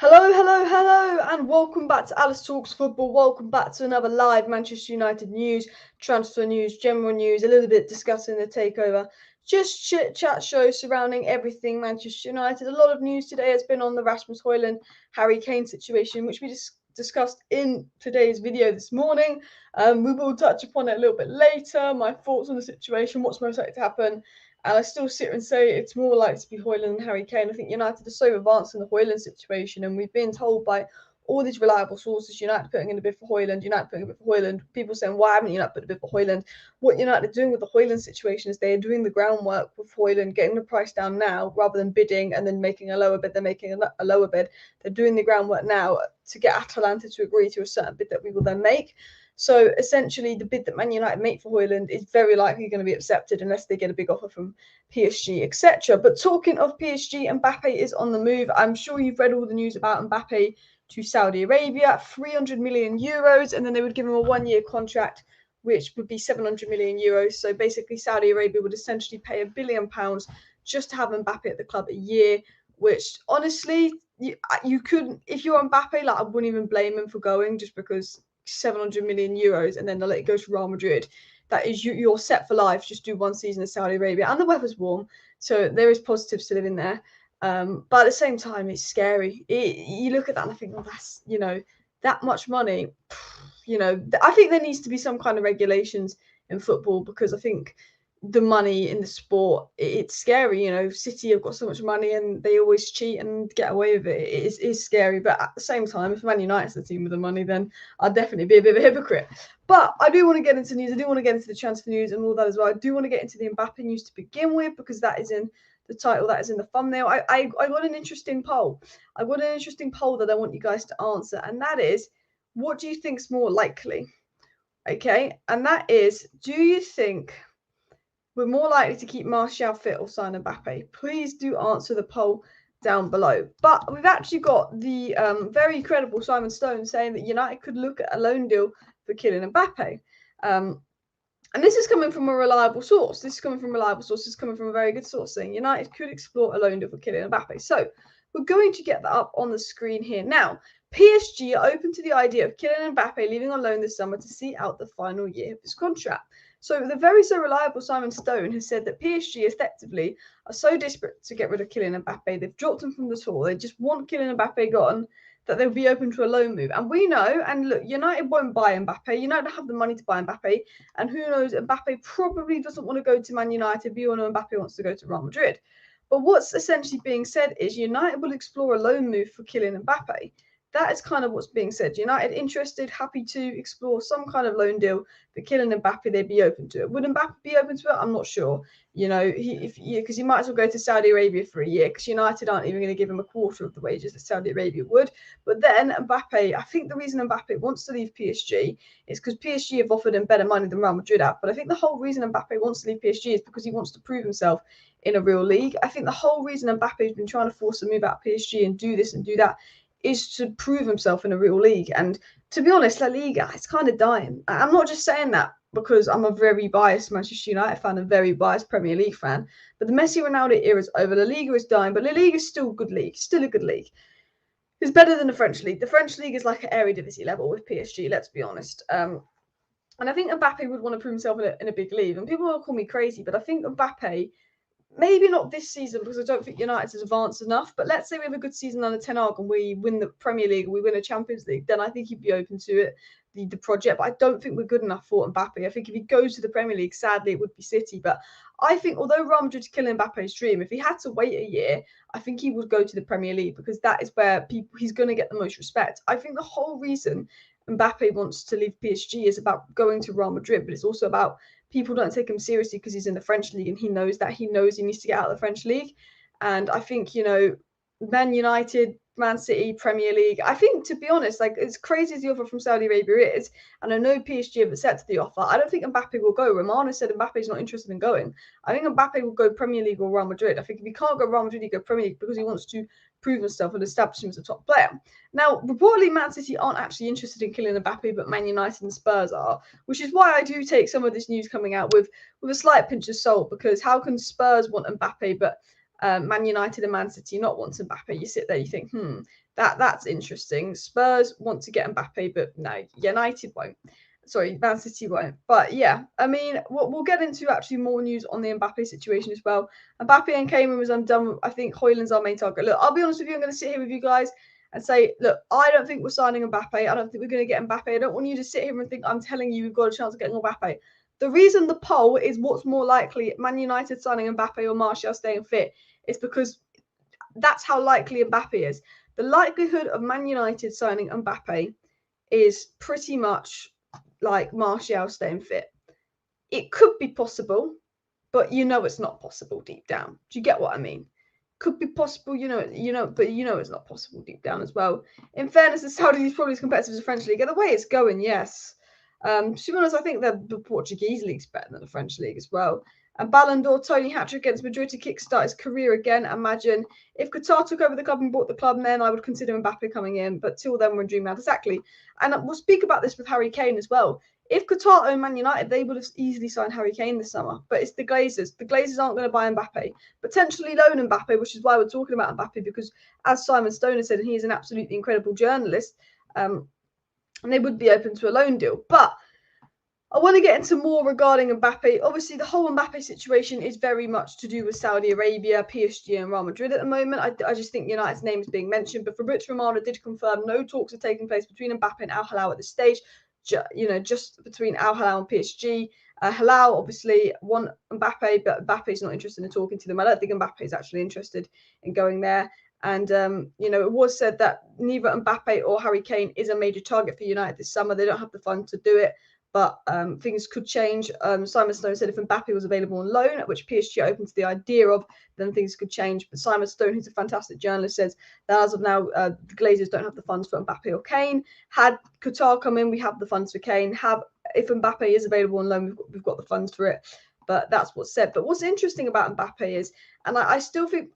Hello, and welcome back to Alice Talks Football. Welcome back to another live Manchester United news, transfer news, general news, a little bit discussing the takeover, just chit chat show surrounding everything Manchester United. A lot of news today has been on the Rasmus Hojlund, Harry Kane situation, which we discussed in today's video this morning. We will touch upon it a little bit later. My thoughts on the situation, what's most likely to happen. And I still sit and say it's more likely to be Hojlund and Harry Kane. I think United are so advanced in the Hojlund situation, and we've been told by all these reliable sources, United putting in a bid for Hojlund, United putting a bid for Hojlund. People saying, why haven't United put a bid for Hojlund? What United are doing with the Hojlund situation is they are doing the groundwork with Hojlund, getting the price down now, rather than bidding and then making a lower bid. They're making a lower bid. They're doing the groundwork now to get Atalanta to agree to a certain bid that we will then make. So essentially, the bid that Man United make for Hojlund is very likely going to be accepted unless they get a big offer from PSG, etc. But talking of PSG, Mbappe is on the move. I'm sure you've read all the news about Mbappe to Saudi Arabia, 300 million euros, and then they would give him a one-year contract, which would be 700 million euros. So basically, Saudi Arabia would essentially pay £1 billion just to have Mbappe at the club a year, which honestly, you couldn't, if you're Mbappe, like I wouldn't even blame him for going, just because 700 million euros and then they'll let it go to Real Madrid. That is, you're set for life. Just do one season in Saudi Arabia, and the weather's warm, so there is positives to living there. But at the same time, it's scary. You look at that and I think, well, that's, that much money. I think there needs to be some kind of regulations in football, because I think the money in the sport, it's scary. City have got so much money and they always cheat and get away with it. It is scary. But at the same time, if Man United's the team with the money, then I'd definitely be a bit of a hypocrite. But I do want to get into news. I do want to get into the transfer news and all that as well. I do want to get into the Mbappe news to begin with, because that is in the title, that is in the thumbnail. I got an interesting poll. I got an interesting poll that I want you guys to answer, and that is, what do you think's more likely? Okay, and that is, do you think we're more likely to keep Martial fit or sign Mbappe? Please do answer the poll down below. But we've actually got the very credible Simon Stone saying that United could look at a loan deal for Kylian Mbappe. And this is coming from a reliable source. This is coming from a very good source, saying United could explore a loan deal for Kylian Mbappe. So we're going to get that up on the screen here. Now, PSG are open to the idea of Kylian Mbappe leaving on loan this summer to see out the final year of his contract. So the very so reliable Simon Stone has said that PSG effectively are so desperate to get rid of Kylian Mbappe, they've dropped him from the tour, they just want Kylian Mbappe gone, that they'll be open to a loan move. And we know, and look, United won't buy Mbappe. United have the money to buy Mbappe. And who knows, Mbappe probably doesn't want to go to Man United. We all know Mbappe wants to go to Real Madrid. But what's essentially being said is United will explore a loan move for Kylian Mbappe. That is kind of what's being said. United interested, happy to explore some kind of loan deal for Kylian Mbappe. They'd be open to it. Would Mbappe be open to it? I'm not sure. Because he might as well go to Saudi Arabia for a year, because United aren't even going to give him a quarter of the wages that Saudi Arabia would. But then Mbappe, I think the reason Mbappe wants to leave PSG is because PSG have offered him better money than Real Madrid have. But I think the whole reason Mbappe wants to leave PSG is because he wants to prove himself in a real league. I think the whole reason Mbappe has been trying to force a move out of PSG and do this and do that is to prove himself in a real league. And to be honest, La Liga, it's kind of dying. I'm not just saying that because I'm a very biased Manchester United fan, a very biased Premier League fan. But the Messi Ronaldo era is over. La Liga is dying, but La Liga is still a good league, still a good league. It's better than the French league. The French league is like an Eredivisie level with PSG, let's be honest. And I think Mbappe would want to prove himself in a big league. And people will call me crazy, but I think Mbappe, maybe not this season, because I don't think United has advanced enough. But let's say we have a good season under Ten Hag and we win the Premier League, we win a Champions League, then I think he'd be open to it, the project. But I don't think we're good enough for Mbappe. I think if he goes to the Premier League, sadly, it would be City. But I think although Real Madrid's killing Mbappe's dream, if he had to wait a year, I think he would go to the Premier League, because that is where he's going to get the most respect. I think the whole reason Mbappe wants to leave PSG is about going to Real Madrid, but it's also about people don't take him seriously because he's in the French league, and he knows that. He knows he needs to get out of the French league. And I think, Man United, Man City, Premier League, I think, to be honest, like, as crazy as the offer from Saudi Arabia is, and I know PSG have accepted the offer, I don't think Mbappe will go. Romano said Mbappe's not interested in going. I think Mbappe will go Premier League or Real Madrid. I think if he can't go Real Madrid, he go Premier League, because he wants to prove himself and establish him as a top player. Now, reportedly, Man City aren't actually interested in Kylian Mbappe, but Man United and Spurs are, which is why I do take some of this news coming out with a slight pinch of salt, because how can Spurs want Mbappe, but Man United and Man City not want Mbappe. You sit there, you think, that's interesting. Spurs want to get Mbappe, but no, United won't. Sorry, Man City won't. But yeah, I mean, we'll get into actually more news on the Mbappe situation as well. Mbappe and Kane rumors, I'm done. I think Hojlund's our main target. Look, I'll be honest with you. I'm going to sit here with you guys and say, look, I don't think we're signing Mbappe. I don't think we're going to get Mbappe. I don't want you to sit here and think I'm telling you we've got a chance of getting Mbappe. The reason the poll is what's more likely, Man United signing Mbappe or Martial staying fit, is because that's how likely Mbappe is. The likelihood of Man United signing Mbappe is pretty much like Martial staying fit. It could be possible, but it's not possible deep down. Do you get what I mean? Could be possible, but it's not possible deep down as well. In fairness, the Saudi is probably as competitive as the French league. And the way it's going, yes. To be honest, I think the Portuguese league's better than the French league as well. And Ballon d'Or, Tony hat-trick against Madrid to kickstart his career again. Imagine if Qatar took over the club and bought the club, then I would consider Mbappe coming in. But till then, we're in dreamland. Exactly. And we'll speak about this with Harry Kane as well. If Qatar owned Man United, they would have easily signed Harry Kane this summer. But it's the Glazers. The Glazers aren't going to buy Mbappe. Potentially loan Mbappe, which is why we're talking about Mbappe, because as Simon Stoner said, and he is an absolutely incredible journalist, and they would be open to a loan deal. But I want to get into more regarding Mbappe. Obviously, the whole Mbappe situation is very much to do with Saudi Arabia, PSG, and Real Madrid at the moment. I just think United's name is being mentioned. But Fabrizio Romano did confirm no talks are taking place between Mbappe and Al Hilal at this stage. Just between Al Hilal and PSG. Hilal obviously want Mbappe, but Mbappe is not interested in talking to them. I don't think Mbappe is actually interested in going there. And, it was said that neither Mbappe or Harry Kane is a major target for United this summer. They don't have the funds to do it. But things could change. Simon Stone said if Mbappe was available on loan, which PSG are open to the idea of, then things could change. But Simon Stone, who's a fantastic journalist, says that as of now, the Glazers don't have the funds for Mbappe or Kane. Had Qatar come in, we have the funds for Kane. If Mbappe is available on loan, we've got the funds for it. But that's what's said. But what's interesting about Mbappe is, and I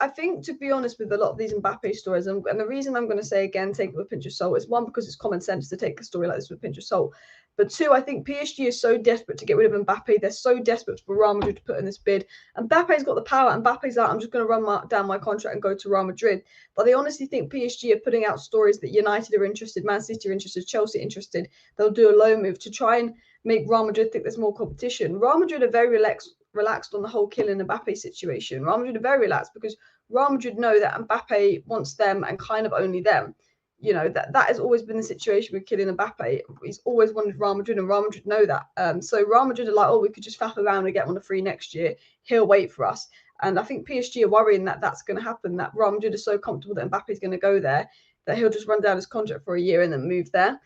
think, to be honest, with a lot of these Mbappe stories, and the reason I'm going to say again, take it with a pinch of salt, is one, because it's common sense to take a story like this with a pinch of salt. But two, I think PSG is so desperate to get rid of Mbappe. They're so desperate for Real Madrid to put in this bid. Mbappe's got the power. Mbappe's out. I'm just going to run down my contract and go to Real Madrid. But they honestly think PSG are putting out stories that United are interested, Man City are interested, Chelsea are interested. They'll do a loan move to try and make Real Madrid think there's more competition. Real Madrid are very relaxed on the whole Kylian Mbappe situation. Real Madrid are very relaxed because Real Madrid know that Mbappe wants them and kind of only them. That has always been the situation with Kylian Mbappe. He's always wanted Real Madrid, and Real Madrid know that. So Real Madrid are like, we could just faff around and get one of free next year. He'll wait for us. And I think PSG are worrying that that's going to happen, that Real Madrid are so comfortable that Mbappe's going to go there, that he'll just run down his contract for a year and then move there.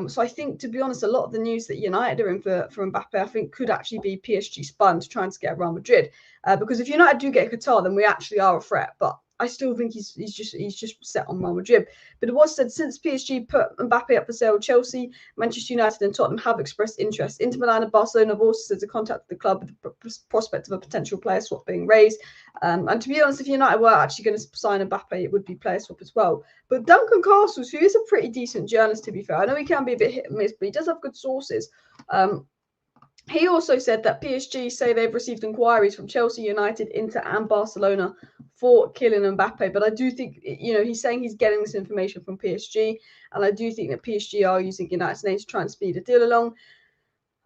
So I think, to be honest, a lot of the news that United are in for Mbappe, I think, could actually be PSG spun to try and scare Real Madrid. Because if United do get Qatar, then we actually are a threat. But I still think he's just set on Real Madrid. But it was said since PSG put Mbappe up for sale, Chelsea, Manchester United, and Tottenham have expressed interest. Inter Milan and Barcelona have also said to contact the club with the prospect of a potential player swap being raised. And to be honest, if United were actually going to sign Mbappe, it would be player swap as well. But Duncan Castles, who is a pretty decent journalist, to be fair, I know he can be a bit hit and miss, but he does have good sources. He also said that PSG say they've received inquiries from Chelsea, United, Inter, and Barcelona for Kylian Mbappe. But I do think, he's saying he's getting this information from PSG. And I do think that PSG are using United's name to try and speed a deal along.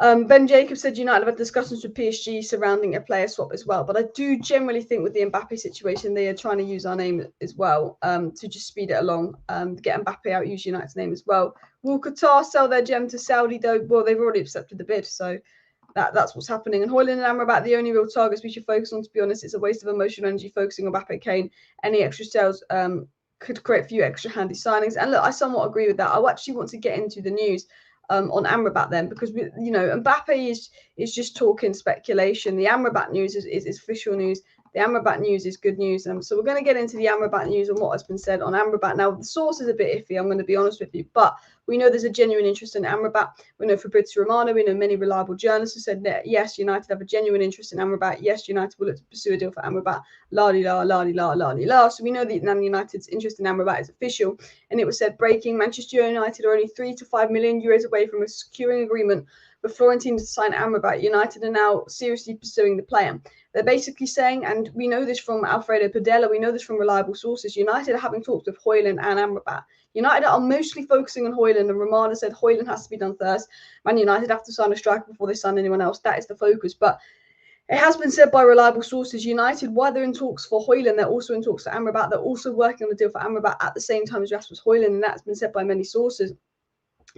Ben Jacobs said United have had discussions with PSG surrounding a player swap as well. But I do generally think with the Mbappe situation, they are trying to use our name as well to just speed it along, get Mbappe out, use United's name as well. Will Qatar sell their gem to Saudi, though? Well, they've already accepted the bid, so that's what's happening. And Hojlund and Amrabat, the only real targets we should focus on, to be honest. It's a waste of emotional energy focusing on Mbappe, Kane. Any extra sales could create a few extra handy signings. And look, I somewhat agree with that. I actually want to get into the news on Amrabat then, because Mbappe is just talking speculation. The Amrabat news is official news. The Amrabat news is good news. So we're going to get into the Amrabat news and what has been said on Amrabat. Now, the source is a bit iffy, I'm going to be honest with you, but we know there's a genuine interest in Amrabat. We know Fabrizio Romano, we know many reliable journalists who said that, yes, United have a genuine interest in Amrabat. Yes, United will look to pursue a deal for Amrabat. La-di-la, la-di-la, la-di-la. So we know that Man United's interest in Amrabat is official. And it was said, breaking, Manchester United are only 3 to 5 million euros away from a securing agreement with Florentina to sign Amrabat, United are now seriously pursuing the player. They're basically saying, and we know this from Alfredo Padella, we know this from reliable sources, United are having talks with Hojlund and Amrabat. United are mostly focusing on Hojlund, and Romana said Hojlund has to be done first. Man United have to sign a striker before they sign anyone else. That is the focus. But it has been said by reliable sources, United, while they're in talks for Hojlund, they're also in talks for Amrabat. They're also working on a deal for Amrabat at the same time as Rasmus Hojlund, and that's been said by many sources.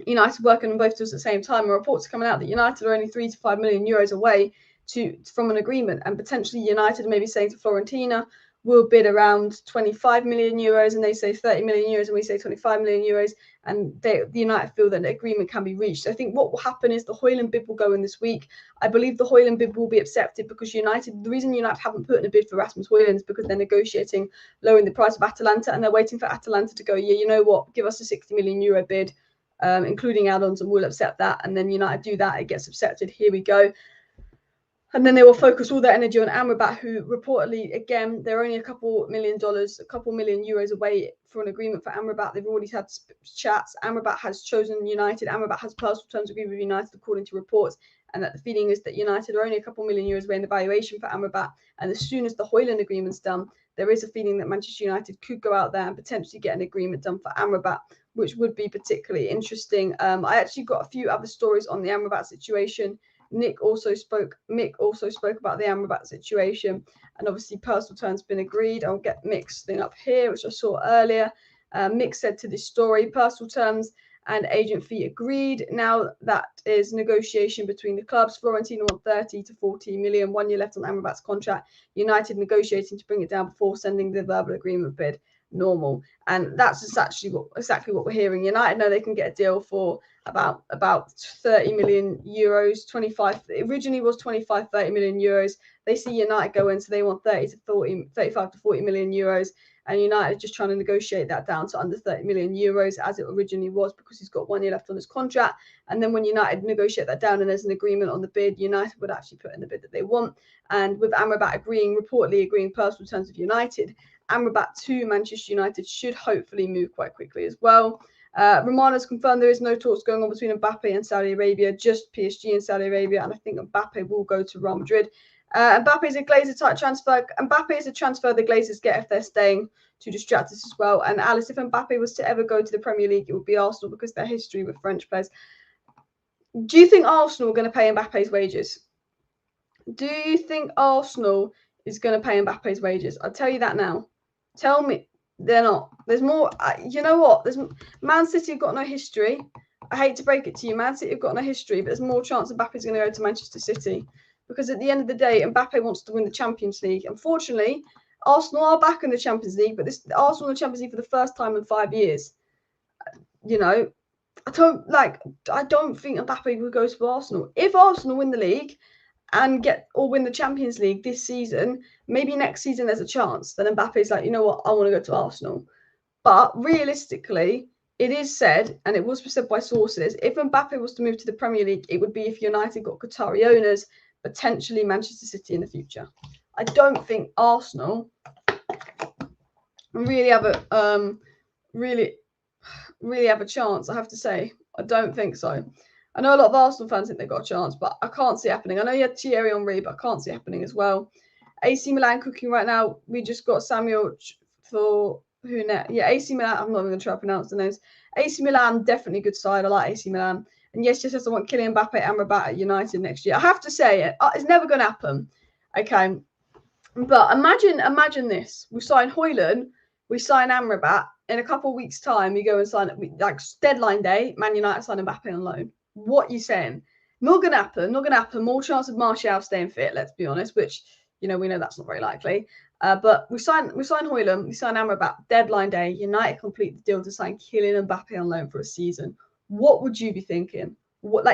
United working on both deals at the same time, and reports are coming out that United are only 3 to 5 million euros away from an agreement, and potentially United may be saying to Florentina, we'll bid around 25 million euros, and they say 30 million euros, and we say 25 million euros, and the United feel that an agreement can be reached. I think what will happen is the Hojlund bid will go in this week. I believe the Hojlund bid will be accepted because United, the reason United haven't put in a bid for Rasmus Hojlund is because they're negotiating lowering the price of Atalanta, and they're waiting for Atalanta to go, yeah, you know what, give us a 60 million euro bid, including add-ons, and we'll accept that. And then United do that, it gets accepted, here we go. And then they will focus all their energy on Amrabat, who reportedly, again, they're only a couple million euros away for an agreement for Amrabat. They've already had chats. Amrabat has chosen United. Amrabat has personal terms agreed with United, according to reports. And that the feeling is that United are only a couple million euros away in the valuation for Amrabat. And as soon as the Hojlund agreement's done, there is a feeling that Manchester United could go out there and potentially get an agreement done for Amrabat, which would be particularly interesting. I actually got a few other stories on the Amrabat situation. Mick also spoke about the Amrabat situation, and obviously personal terms been agreed. I'll get Mick's thing up here, which I saw earlier. Mick said to this story, personal terms and agent fee agreed. Now that is negotiation between the clubs. Florentina want 30 to 40 million, 1 year left on Amrabat's contract. United negotiating to bring it down before sending the verbal agreement bid. Normal. And that's exactly what we're hearing. United know they can get a deal for about 30 million euros. 25 originally was 25 30 million euros. They see United go in, so they want 35 to 40 million euros, and United are just trying to negotiate that down to under 30 million euros as it originally was, because he's got 1 year left on his contract. And then when United negotiate that down and there's an agreement on the bid, United would actually put in the bid that they want. And with Amrabat reportedly agreeing personal terms with United, Amrabat to Manchester United should hopefully move quite quickly as well. Romano's confirmed there is no talks going on between Mbappe and Saudi Arabia, just PSG and Saudi Arabia, and I think Mbappe will go to Real Madrid. Mbappe is a Glazer type transfer. Mbappe is a transfer the Glazers get if they're staying to distract us as well. And Alice, if Mbappe was to ever go to the Premier League, it would be Arsenal, because their history with French players. Do you think Arsenal are going to pay Mbappe's wages? Do you think Arsenal is going to pay Mbappe's wages? I'll tell you that now. Tell me. They're not. There's more. You know what? Man City have got no history. I hate to break it to you. Man City have got no history, but there's more chance Mbappe's going to go to Manchester City, because at the end of the day, Mbappe wants to win the Champions League. Unfortunately, Arsenal are back in the Champions League, but Arsenal in the Champions League for the first time in 5 years. You know, I don't think Mbappe will go to Arsenal. If Arsenal win the league and win the Champions League this season, maybe next season there's a chance. Then Mbappe's like, you know what, I want to go to Arsenal. But realistically, it is said, and it was said by sources, if Mbappe was to move to the Premier League, it would be if United got Qatari owners, potentially Manchester City in the future. I don't think Arsenal really have a really have a chance, I have to say. I don't think so. I know a lot of Arsenal fans think they've got a chance, but I can't see it happening. I know you had Thierry Henry, but I can't see it happening as well. AC Milan cooking right now. We just got Samuel for who net? Yeah, AC Milan. I'm not even going to try to pronounce the names. AC Milan, definitely good side. I like AC Milan. And yes, I want Kylian Mbappe and Amrabat at United next year. I have to say it's never going to happen. Okay. But imagine this. We sign Hojlund, we sign Amrabat. In a couple of weeks' time, we go and sign it. Like deadline day, Man United sign Mbappe on loan. What are you saying? Not going to happen. Not going to happen. More chance of Martial staying fit, let's be honest, which, we know that's not very likely. But we sign Hojlund, we sign Amrabat, deadline day. United complete the deal to sign Kylian Mbappe on loan for a season. What would you be thinking?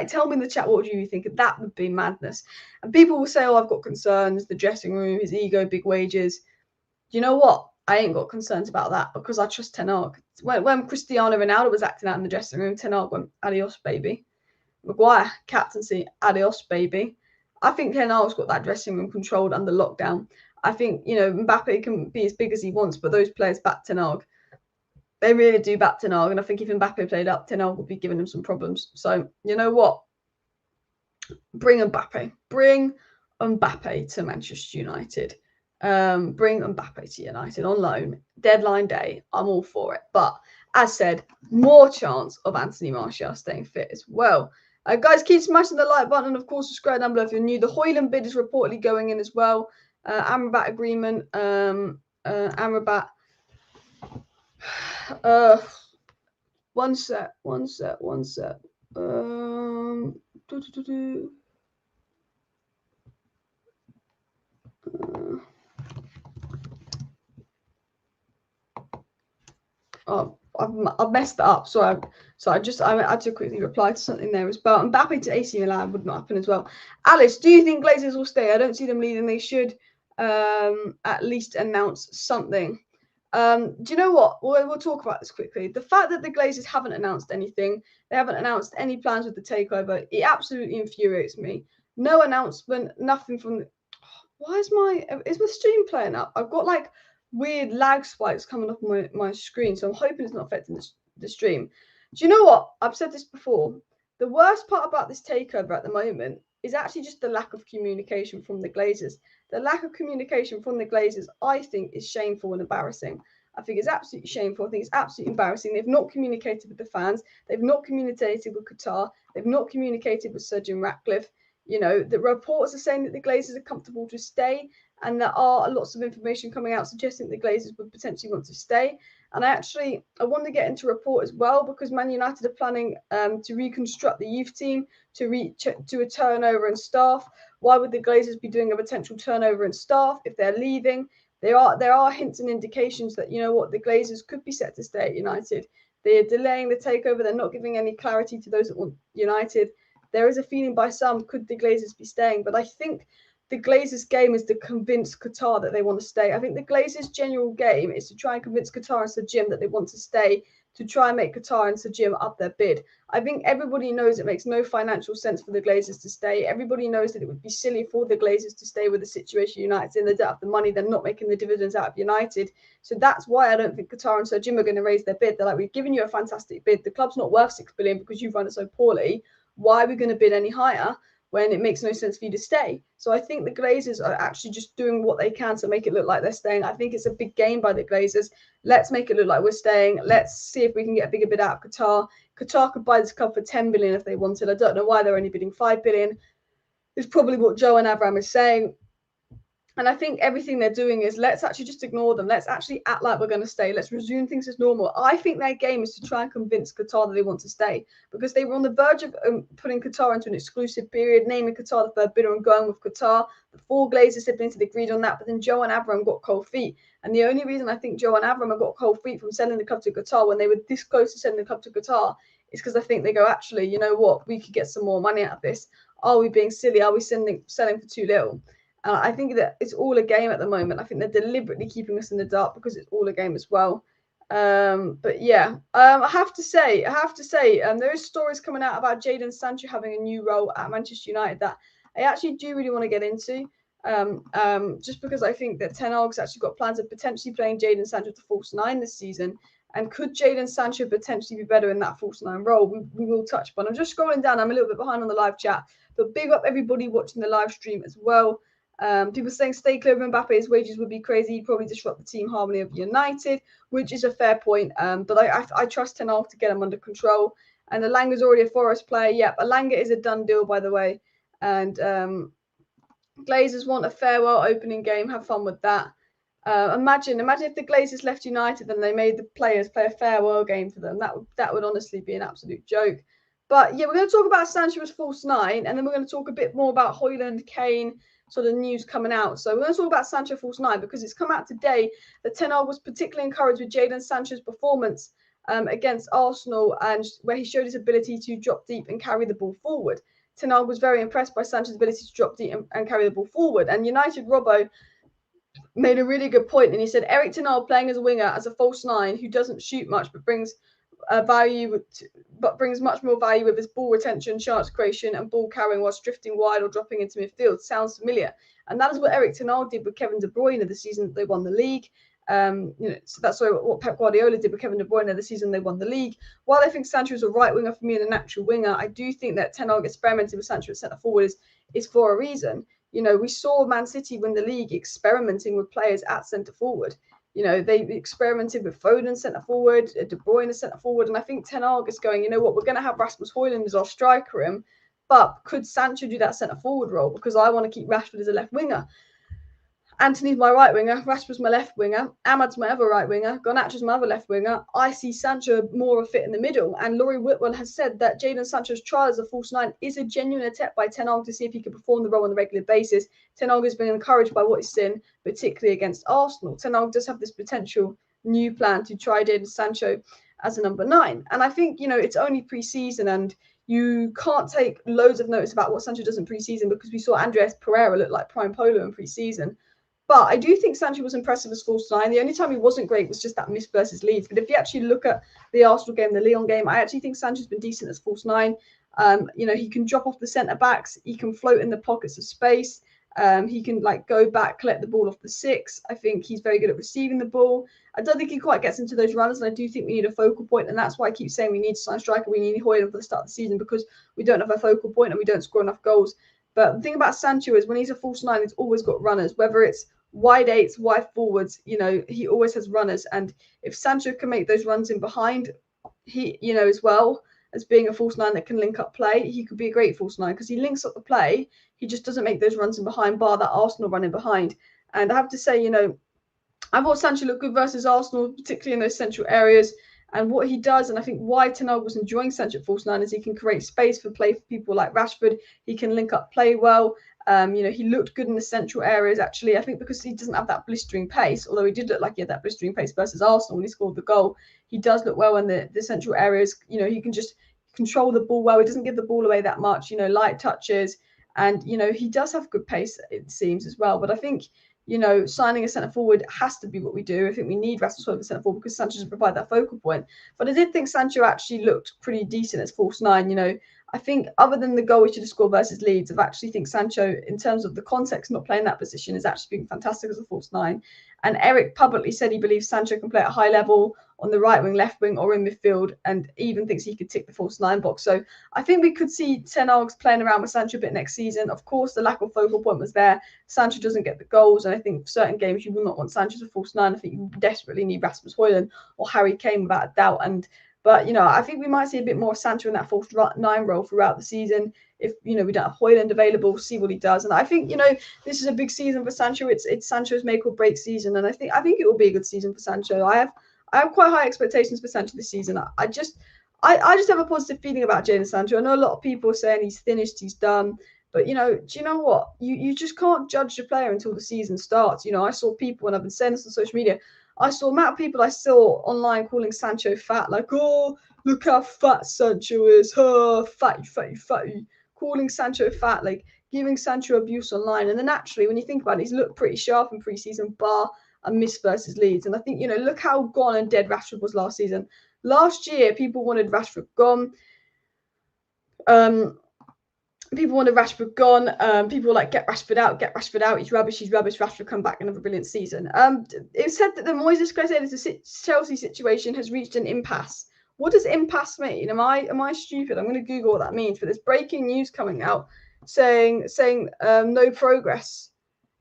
Tell me in the chat, what would you be thinking? That would be madness. And people will say, oh, I've got concerns, the dressing room, his ego, big wages. You know what? I ain't got concerns about that, because I trust Ten Hag. When Cristiano Ronaldo was acting out in the dressing room, Ten Hag went, adios, baby. Maguire, captaincy, adios, baby. I think Ten Hag's got that dressing room controlled under lockdown. I think, Mbappe can be as big as he wants, but those players back Ten Hag. They really do back Ten Hag. And I think if Mbappe played up, Ten Hag would be giving him some problems. So, you know what? bring Mbappe. Bring Mbappe to Manchester United. Bring Mbappe to United on loan. Deadline day. I'm all for it. But as said, more chance of Anthony Martial staying fit as well. Guys, keep smashing the like button. And of course, subscribe down below if you're new. The Hojlund bid is reportedly going in as well. Amrabat agreement. Amrabat. One set. Oh, I've messed that up. So I had to quickly reply to something there as well. And Mbappe to AC Milan would not happen as well. Alice, do you think Glazers will stay? I don't see them leaving. They should at least announce something. Do you know what? We'll talk about this quickly. The fact that the Glazers haven't announced anything, they haven't announced any plans with the takeover, it absolutely infuriates me. No announcement, nothing from the... Why is my stream playing up? I've got like weird lag spikes coming up on my screen, so I'm hoping it's not affecting the stream. Do you know what? I've said this before. The worst part about this takeover at the moment is actually just the lack of communication from the Glazers. The lack of communication from the Glazers, I think, is shameful and embarrassing. I think it's absolutely shameful. I think it's absolutely embarrassing. They've not communicated with the fans. They've not communicated with Qatar. They've not communicated with Sir Jim Ratcliffe. You know, the reports are saying that the Glazers are comfortable to stay, and there are lots of information coming out suggesting the Glazers would potentially want to stay. And I want to get into a report as well, because Man United are planning to reconstruct the youth team to a turnover in staff. Why would the Glazers be doing a potential turnover in staff if they're leaving? There are hints and indications that, you know what, the Glazers could be set to stay at United. They are delaying the takeover. They're not giving any clarity to those that want United. There is a feeling by some, could the Glazers be staying? But I think the Glazers' game is to convince Qatar that they want to stay. I think the Glazers' general game is to try and convince Qatar and Sir Jim that they want to stay, to try and make Qatar and Sir Jim up their bid. I think everybody knows it makes no financial sense for the Glazers to stay. Everybody knows that it would be silly for the Glazers to stay with the situation United's in. They don't have the money. They're not making the dividends out of United. So that's why I don't think Qatar and Sir Jim are going to raise their bid. They're like, we've given you a fantastic bid. The club's not worth $6 billion because you've run it so poorly. Why are we going to bid any higher when it makes no sense for you to stay? So I think the Glazers are actually just doing what they can to make it look like they're staying. I think it's a big game by the Glazers. Let's make it look like we're staying. Let's see if we can get a bigger bid out of Qatar. Qatar could buy this club for 10 billion if they wanted. I don't know why they're only bidding 5 billion. It's probably what Joe and Abraham is saying. And I think everything they're doing is, let's actually just ignore them. Let's actually act like we're going to stay. Let's resume things as normal. I think their game is to try and convince Qatar that they want to stay, because they were on the verge of putting Qatar into an exclusive period, naming Qatar the third bidder and going with Qatar. The four Glazers siblings had agreed on that, but then Joe and Abraham got cold feet. And the only reason I think Joe and Abraham have got cold feet from selling the club to Qatar when they were this close to selling the club to Qatar is because I think they go, actually, you know what? We could get some more money out of this. Are we being silly? Are we selling for too little? I think that it's all a game at the moment. I think they're deliberately keeping us in the dark because it's all a game as well. But yeah, I have to say, there is stories coming out about Jadon Sancho having a new role at Manchester United that I actually do really want to get into. Just because I think that Ten Hag's actually got plans of potentially playing Jadon Sancho to false nine this season. And could Jadon Sancho potentially be better in that false nine role? We will touch upon. I'm just scrolling down. I'm a little bit behind on the live chat, but big up everybody watching the live stream as well. People saying stay clear of Mbappe, his wages would be crazy. He'd probably disrupt the team harmony of United, which is a fair point. But I trust Ten Hag to get him under control. And Elanga's already a Forest player. Yep, Elanga is a done deal, by the way. And Glazers want a farewell opening game. Have fun with that. Imagine if the Glazers left United and they made the players play a farewell game for them. That would honestly be an absolute joke. But yeah, we're going to talk about Sancho as false nine, and then we're going to talk a bit more about Hojlund, Kane, sort of news coming out. So we're going to talk about Sancho false nine because it's come out today that Ten Hag was particularly encouraged with Jadon Sancho's performance against Arsenal, and where he showed his ability to drop deep and carry the ball forward. Ten Hag was very impressed by Sancho's ability to drop deep and carry the ball forward. And United Robbo made a really good point, and he said Erik Ten Hag playing as a winger, as a false nine who doesn't shoot much but brings brings much more value with his ball retention, chance creation, and ball carrying whilst drifting wide or dropping into midfield. Sounds familiar, and that is what Erik Ten Hag did with Kevin De Bruyne the season that they won the league. So that's what Pep Guardiola did with Kevin De Bruyne the season they won the league. While I think Sancho is a right winger for me and a natural winger, I do think that Ten Hag experimenting with Sancho at centre forward is for a reason. We saw Man City win the league experimenting with players at centre forward. They experimented with Foden centre forward, De Bruyne centre forward, and I think Ten Hag is going, we're going to have Rasmus Hojlund as our striker in, but could Sancho do that centre forward role? Because I want to keep Rashford as a left winger. Anthony's my right winger, Rashford's my left winger, Ahmad's my other right winger, Garnacho's my other left winger. I see Sancho more of a fit in the middle. And Laurie Whitwell has said that Jadon Sancho's trial as a false nine is a genuine attempt by Ten Hag to see if he can perform the role on a regular basis. Ten Hag has been encouraged by what he's seen, particularly against Arsenal. Ten Hag does have this potential new plan to try Jadon Sancho as a number 9. And I think, it's only pre-season and you can't take loads of notice about what Sancho does in pre-season because we saw Andreas Pereira look like prime polo in pre-season. But I do think Sancho was impressive as false 9. The only time he wasn't great was just that miss versus Leeds. But if you actually look at the Arsenal game, the Lyon game, I actually think Sancho's been decent as false 9. He can drop off the centre-backs. He can float in the pockets of space. He can go back, collect the ball off the 6. I think he's very good at receiving the ball. I don't think he quite gets into those runners, and I do think we need a focal point, and that's why I keep saying we need to sign a striker. We need Hojlund for the start of the season because we don't have a focal point and we don't score enough goals. But the thing about Sancho is when he's a false 9, he's always got runners, whether it's wide 8s, wide forwards, he always has runners. And if Sancho can make those runs in behind, he, as well as being a false 9 that can link up play, he could be a great false 9 because he links up the play. He just doesn't make those runs in behind, bar that Arsenal running behind. And I have to say, I thought Sancho looked good versus Arsenal, particularly in those central areas. And what he does, and I think why Ten Hag was enjoying Sancho at false 9 is he can create space for play for people like Rashford. He can link up play well. He looked good in the central areas, actually. I think because he doesn't have that blistering pace, although he did look like he had that blistering pace versus Arsenal when he scored the goal. He does look well in the central areas. He can just control the ball well. He doesn't give the ball away that much, light touches. And, he does have good pace, it seems, as well. But I think, signing a centre forward has to be what we do. I think we need Rasmus Hojlund centre forward because Sancho doesn't provide that focal point. But I did think Sancho actually looked pretty decent as false 9, I think other than the goal we should have scored versus Leeds, I actually think Sancho, in terms of the context, not playing that position, is actually been fantastic as a false 9. And Eric publicly said he believes Sancho can play at a high level on the right wing, left wing, or in midfield, and even thinks he could tick the false 9 box. So I think we could see Ten Hag playing around with Sancho a bit next season. Of course, the lack of focal point was there. Sancho doesn't get the goals, and I think certain games you will not want Sancho as a false 9. I think you desperately need Rasmus Hojlund or Harry Kane without a doubt. But, I think we might see a bit more Sancho in that false 9 role throughout the season. If, we don't have Hojlund available, see what he does. And I think, this is a big season for Sancho. It's Sancho's make or break season. And I think it will be a good season for Sancho. I have quite high expectations for Sancho this season. I just have a positive feeling about Jadon Sancho. I know a lot of people are saying he's finished, he's done. But, do you know what? You just can't judge a player until the season starts. I saw people, and I've been saying this on social media, I saw the amount of people I saw online calling Sancho fat, like, oh, look how fat Sancho is, oh, fatty, calling Sancho fat, like giving Sancho abuse online. And then actually, when you think about it, he's looked pretty sharp in pre-season, bar a miss versus Leeds. And I think, look how gone and dead Rashford was last season. Last year, people wanted Rashford gone. People wanted Rashford gone. People were like, get Rashford out. He's rubbish. Rashford come back and have a brilliant season. It said that the Moises Caicedo Chelsea situation has reached an impasse. What does impasse mean? Am I stupid? I'm going to Google what that means. But there's breaking news coming out saying no progress.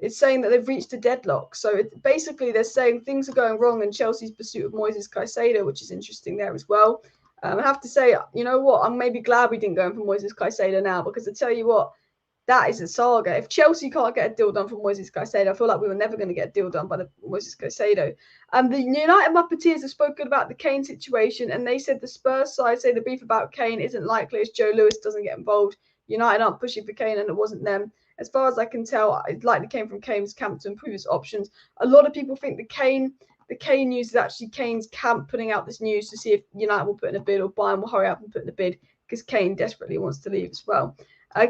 It's saying that they've reached a deadlock. So basically they're saying things are going wrong in Chelsea's pursuit of Moises Caicedo, which is interesting there as well. I have to say, you know what? I'm maybe glad we didn't go in for Moises Caicedo now, because I tell you what, that is a saga. If Chelsea can't get a deal done for Moises Caicedo, I feel like we were never going to get a deal done by the Moises Caicedo. The United Muppeteers have spoken about the Kane situation, and they said the Spurs side say the beef about Kane isn't likely as Joe Lewis doesn't get involved. United aren't pushing for Kane, and it wasn't them. As far as I can tell, it likely came from Kane's camp to improve his options. A lot of people think the Kane news is actually Kane's camp putting out this news to see if United will put in a bid or Bayern will hurry up and put in a bid, because Kane desperately wants to leave as well.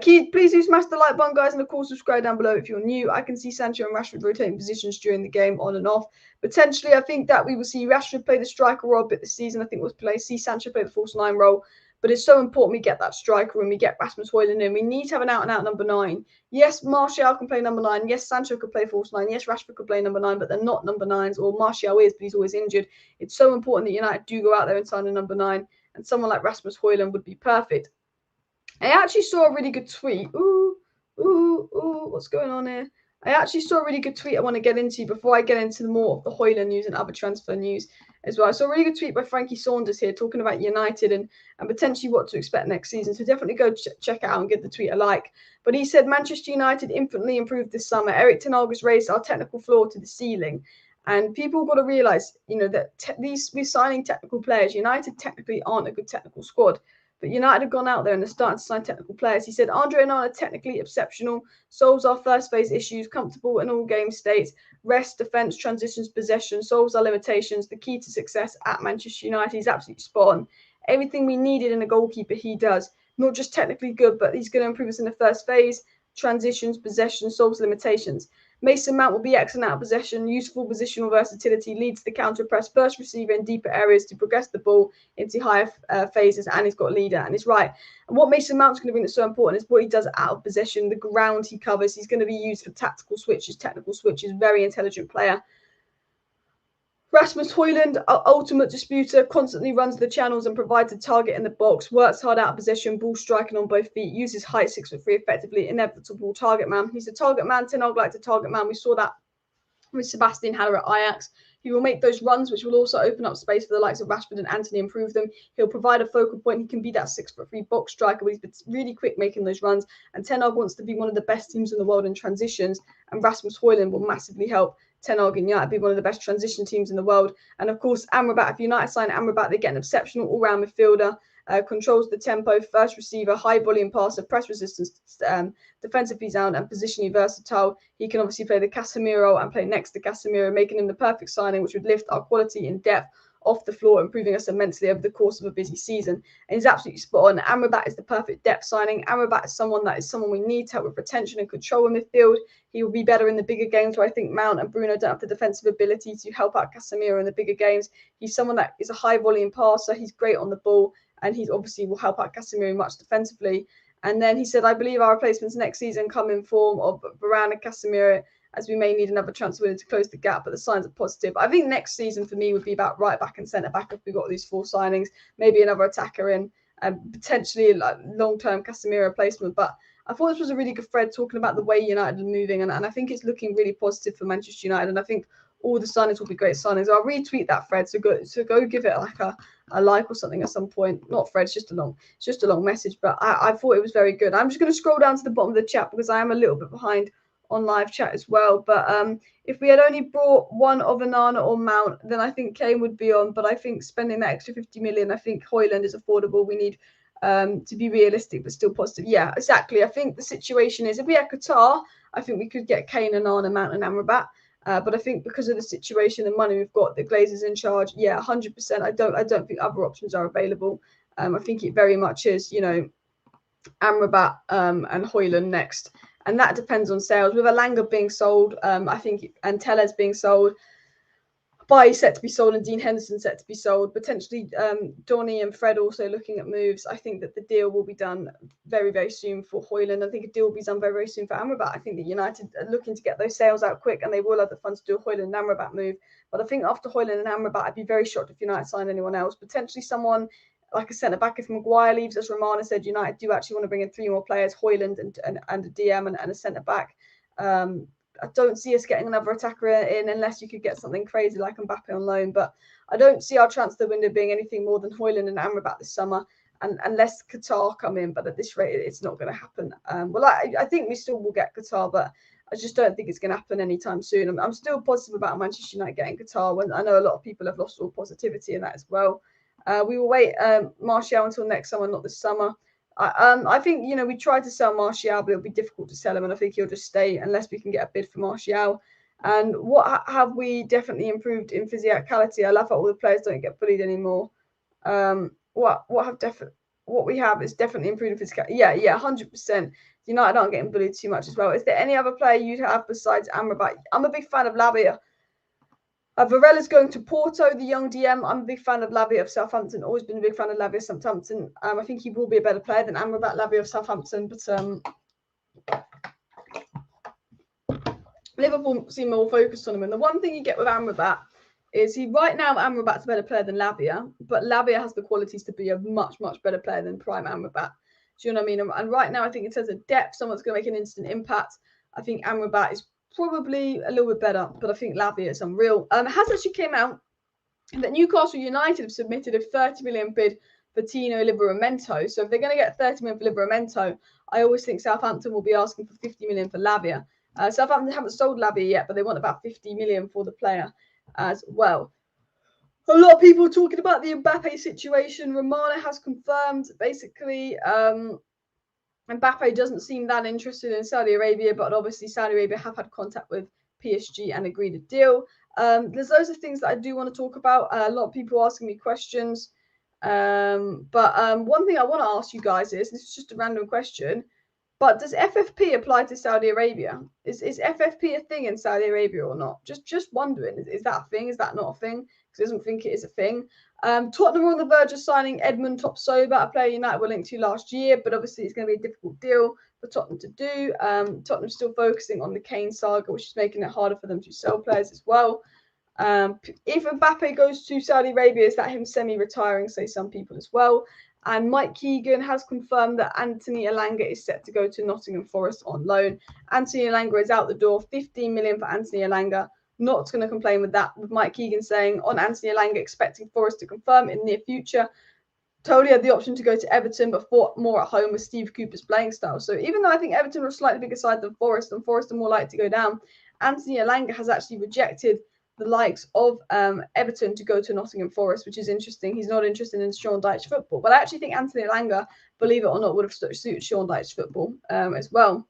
Please do smash the like button, guys, and of course subscribe down below if you're new. I can see Sancho and Rashford rotating positions during the game on and off. Potentially, I think that we will see Rashford play the striker role a bit this season. I think we'll see Sancho play the false 9 role. But it's so important we get that striker and we get Rasmus Hojlund in. We need to have an out-and-out number 9. Yes, Martial can play number 9. Yes, Sancho could play false 9. Yes, Rashford could play number 9, but they're not number 9s. Or Martial is, but he's always injured. It's so important that United do go out there and sign a number 9. And someone like Rasmus Hojlund would be perfect. I actually saw a really good tweet. What's going on here? I actually saw a really good tweet I want to get into before I get into more of the Hojlund news and other transfer news as well. I saw a really good tweet by Frankie Saunders here talking about United and potentially what to expect next season. So definitely go check it out and give the tweet a like. But he said Manchester United infinitely improved this summer. Erik Ten Hag has raised our technical floor to the ceiling. And people have got to realise, that we're signing technical players. United technically aren't a good technical squad. But United have gone out there and they're starting to sign technical players. He said, Andre and I are technically exceptional, solves our first phase issues, comfortable in all game states, rest, defence, transitions, possession, solves our limitations, the key to success at Manchester United. He's absolutely spot on. Everything we needed in a goalkeeper, he does. Not just technically good, but he's going to improve us in the first phase, transitions, possession, solves limitations. Mason Mount will be excellent out of possession, useful positional versatility, leads the counter press, first receiver in deeper areas to progress the ball into higher phases, and he's got a leader, and he's right. And what Mason Mount's going to bring that's so important is what he does out of possession, the ground he covers. He's going to be used for tactical switches, technical switches, very intelligent player. Rasmus Hojlund, ultimate disputer, constantly runs the channels and provides a target in the box, works hard out of possession, ball striking on both feet, uses height 6'3" effectively, inevitable target man. He's a target man. Ten Hag likes a target man. We saw that with Sebastian Haller at Ajax. He will make those runs, which will also open up space for the likes of Rashford and Antony, improve them. He'll provide a focal point. He can be that 6'3" box striker, but he's been really quick making those runs. And Ten Hag wants to be one of the best teams in the world in transitions, and Rasmus Hojlund will massively help Ten Hag and United be one of the best transition teams in the world. And of course, Amrabat, if United sign Amrabat, they get an exceptional all-round midfielder, controls the tempo, first receiver, high volume passer, press resistance, defensively sound and positionally versatile. He can obviously play the Casemiro and play next to Casemiro, making him the perfect signing, which would lift our quality in depth off the floor, improving us immensely over the course of a busy season. And he's absolutely spot on. Amrabat is the perfect depth signing. Amrabat is someone we need to help with retention and control in midfield. He will be better in the bigger games where I think Mount and Bruno don't have the defensive ability to help out Casemiro in the bigger games. He's someone that is a high volume passer. He's great on the ball, and he obviously will help out Casemiro much defensively. And then he said, I believe our replacements next season come in form of Varane and Casemiro, as we may need another transfer window to close the gap, but the signs are positive. I think next season for me would be about right back and centre back if we got these 4 signings, maybe another attacker in, and potentially like long-term Casemiro replacement. But I thought this was a really good thread talking about the way United are moving, and I think it's looking really positive for Manchester United, and I think all the signings will be great signings. I'll retweet that thread, so go give it like a like or something at some point. Not thread, it's just a long message, but I thought it was very good. I'm just going to scroll down to the bottom of the chat because I am a little bit behind on live chat as well. But if we had only brought one of Onana or Mount, then I think Kane would be on. But I think spending that extra 50 million, I think Hojlund is affordable. We need to be realistic but still positive. Yeah, exactly. I think the situation is if we had Qatar, I think we could get Kane, Onana, Mount and Amrabat. But I think because of the situation and money we've got, the Glazers in charge, yeah, 100%. I don't think other options are available. I think it very much is, Amrabat and Hojlund next. And that depends on sales. With Elanga being sold, I think, and Tellez being sold, Bailly set to be sold and Dean Henderson set to be sold. Potentially Donny and Fred also looking at moves. I think that the deal will be done very, very soon for Hojlund. I think a deal will be done very, very soon for Amrabat. I think that United are looking to get those sales out quick and they will have the funds to do a Hojlund and Amrabat move. But I think after Hojlund and Amrabat, I'd be very shocked if United signed anyone else. Potentially someone like a centre-back. If Maguire leaves, as Romana said, United do actually want to bring in 3 more players, Hojlund and a DM and a centre-back. I don't see us getting another attacker in unless you could get something crazy like Mbappe on loan. But I don't see our transfer window being anything more than Hojlund and Amrabat this summer, and unless Qatar come in. But at this rate, it's not going to happen. I think we still will get Qatar, but I just don't think it's going to happen anytime soon. I'm still positive about Manchester United getting Qatar. When I know a lot of people have lost all positivity in that as well. We will wait Martial until next summer, not this summer. I think, we tried to sell Martial, but it'll be difficult to sell him, and I think he'll just stay unless we can get a bid for Martial. And what have we definitely improved in physicality? I love how all the players don't get bullied anymore. What we have is definitely improved in physicality. Yeah, 100%. United aren't getting bullied too much as well. Is there any other player you'd have besides Amrabat? I'm a big fan of Lavia. Varella's going to Porto, the young DM. I'm a big fan of Lavia of Southampton. Always been a big fan of Lavia of Southampton. I think he will be a better player than Amrabat, Lavia of Southampton. But Liverpool seem more focused on him. And the one thing you get with Amrabat is right now Amrabat's a better player than Lavia, but Lavia has the qualities to be a much, much better player than prime Amrabat. Do you know what I mean? And right now, I think in terms of depth, someone's going to make an instant impact. I think Amrabat is probably a little bit better, but I think Lavia is unreal. It has actually came out that Newcastle United have submitted a 30 million bid for Tino Livramento. So if they're going to get 30 million for Livramento, I always think Southampton will be asking for 50 million for Lavia. Southampton haven't sold Lavia yet, but they want about 50 million for the player as well. A lot of people talking about the Mbappe situation. Romano has confirmed basically Mbappe doesn't seem that interested in Saudi Arabia, but obviously Saudi Arabia have had contact with PSG and agreed a deal. There's loads of things that I do want to talk about. A lot of people asking me questions. But one thing I want to ask you guys is, this is just a random question, but does FFP apply to Saudi Arabia? Is FFP a thing in Saudi Arabia or not? Just wondering, is that a thing? Is that not a thing? Because I don't think it is a thing. Tottenham are on the verge of signing Edmund Topsoba, a player United were linked to last year, but obviously it's going to be a difficult deal for Tottenham to do. Tottenham's still focusing on the Kane saga, which is making it harder for them to sell players as well. If Mbappe goes to Saudi Arabia, is that him semi-retiring, say some people as well? And Mike Keegan has confirmed that Anthony Elanga is set to go to Nottingham Forest on loan. Anthony Elanga is out the door, 15 million for Anthony Elanga. Not going to complain with that, with Mike Keegan saying on Anthony Elanga, expecting Forest to confirm in the near future. Totally had the option to go to Everton, but fought more at home with Steve Cooper's playing style. So even though I think Everton are a slightly bigger side than Forest, and Forest are more likely to go down, Anthony Elanga has actually rejected the likes of Everton to go to Nottingham Forest, which is interesting. He's not interested in Sean Dyche football. But I actually think Anthony Elanga, believe it or not, would have suited Sean Dyche football as well.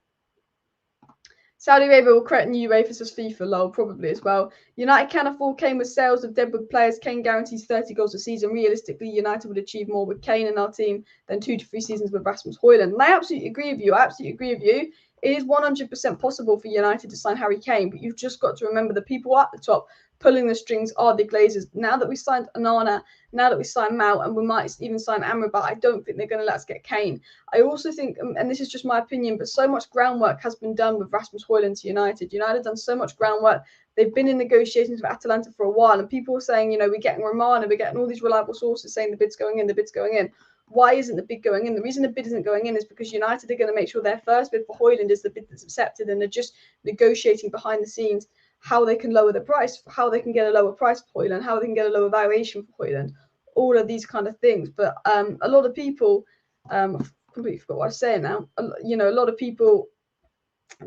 Saudi Arabia will create a new UEFA as FIFA, lol, probably as well. United can afford Kane with sales of deadwood players. Kane guarantees 30 goals a season. Realistically, United would achieve more with Kane in our team than 2 to 3 seasons with Rasmus Hojlund. And I absolutely agree with you. It is 100% possible for United to sign Harry Kane, but you've just got to remember the people at the top pulling the strings are the Glazers. Now that we signed Onana, now that we signed Mount, and we might even sign Amrabat, I don't think they're going to let us get Kane. I also think, and this is just my opinion, but so much groundwork has been done with Rasmus Hojlund to United. United have done so much groundwork. They've been in negotiations with Atalanta for a while, and people are saying, you know, we're getting Romano, we're getting all these reliable sources saying the bid's going in, Why isn't the bid going in? The reason the bid isn't going in is because United are going to make sure their first bid for Hojlund is the bid that's accepted, and they're just negotiating behind the scenes how they can lower the price, how they can get a lower price for Hojlund, how they can get a lower valuation for Hojlund, all of these kind of things. But a lot of people, I've completely forgot what I was saying now. You know, a lot of people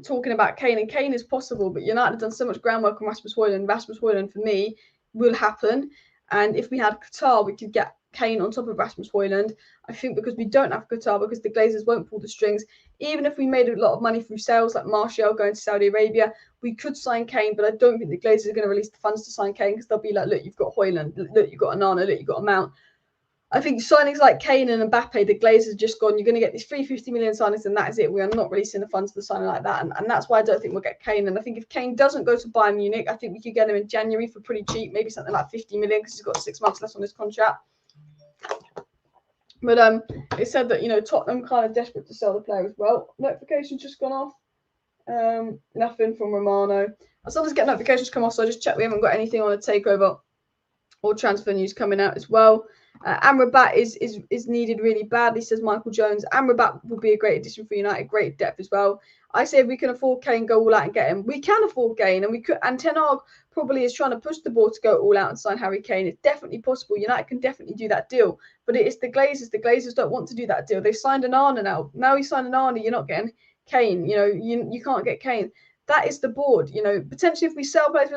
talking about Kane, and Kane is possible, but United have done so much groundwork on Rasmus Hojlund. Rasmus Hojlund, for me, will happen. And if we had Qatar, we could get Kane on top of Rasmus Hojlund. I think because we don't have Qatar, because the Glazers won't pull the strings, even if we made a lot of money through sales like Martial going to Saudi Arabia, we could sign Kane, but I don't think the Glazers are going to release the funds to sign Kane, because they'll be like, look, you've got Hojlund, look, you've got Onana, look, you've got a Mount. I think signings like Kane and Mbappe, the Glazers just gone, you're going to get these 350 million signings and that is it. We are not releasing the funds for the signing like that. And that's why I don't think we'll get Kane. And I think if Kane doesn't go to Bayern Munich, I think we could get him in January for pretty cheap, maybe something like 50 million, because he's got 6 months left on his contract. But it said that, you know, Tottenham kind of desperate to sell the player as well. Notifications just gone off. Nothing from Romano. I sometimes get notifications come off, so I just check we haven't got anything on a takeover or transfer news coming out as well. Amrabat is needed really badly, says Michael Jones. Amrabat will be a great addition for United, great depth as well. I say if we can afford Kane, go all out and get him. We can afford Kane, and we could. And Ten Hag probably is trying to push the board to go all out and sign Harry Kane. It's definitely possible. United can definitely do that deal, but it is the Glazers. The Glazers don't want to do that deal. They signed Onana now. Now you signed Onana, you're not getting Kane. You know, you can't get Kane. That is the board. You know, potentially if we sell players,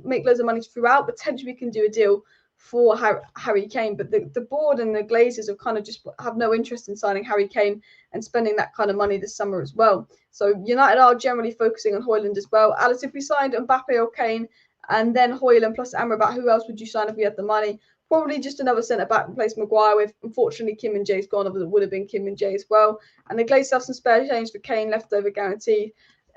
make loads of money throughout. Potentially we can do a deal for Harry Kane, but the board and the Glazers have kind of just have no interest in signing Harry Kane and spending that kind of money this summer as well. So United are generally focusing on Hojlund as well. Alice, if we signed Mbappe or Kane and then Hojlund plus Amrabat, who else would you sign if we had the money? Probably just another centre-back and replace Maguire with. Unfortunately, Kim and Jae's gone. It would have been Kim and Jae as well. And the Glazers have some spare change for Kane left over guaranteed.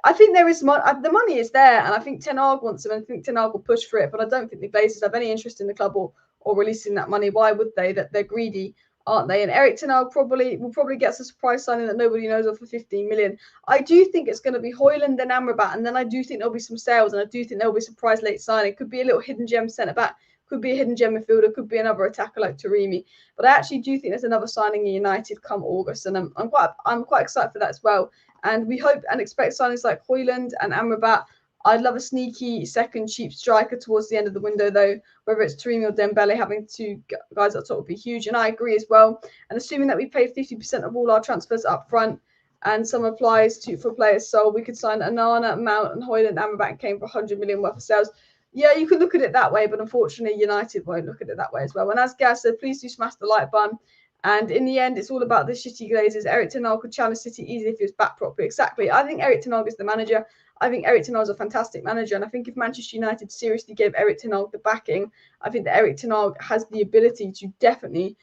I think there is the money is there, and I think Ten Hag wants him, and I think Ten Hag will push for it. But I don't think the Glazers have any interest in the club or releasing that money. Why would they? That they're greedy, aren't they? And Erik Ten Hag will probably get a surprise signing that nobody knows of for 15 million. I do think it's going to be Hojlund and Amrabat, and then I do think there'll be some sales, and I do think there'll be some surprise late signing. Could be a little hidden gem centre back, could be a hidden gem midfielder, could be another attacker like Taremi. But I actually do think there's another signing in United come August, and I'm quite excited for that as well. And we hope and expect signings like Hojlund and Amrabat. I'd love a sneaky second cheap striker towards the end of the window, though. Whether it's Taremi or Dembele, having two guys at top would be huge. And I agree as well. And assuming that we pay 50% of all our transfers up front and some applies for players sold, we could sign Onana, Mount, and Hojlund, Amrabat, and Kane for 100 million worth of sales. Yeah, you could look at it that way, but unfortunately, United won't look at it that way as well. And as Gaz said, please do smash the like button. And in the end, it's all about the shitty Glazers. Erik Ten Hag could challenge City easily if he was back properly. Exactly. I think Erik Ten Hag is the manager. I think Erik Ten Hag is a fantastic manager. And I think if Manchester United seriously gave Erik Ten Hag the backing, I think that Erik Ten Hag has the ability to definitely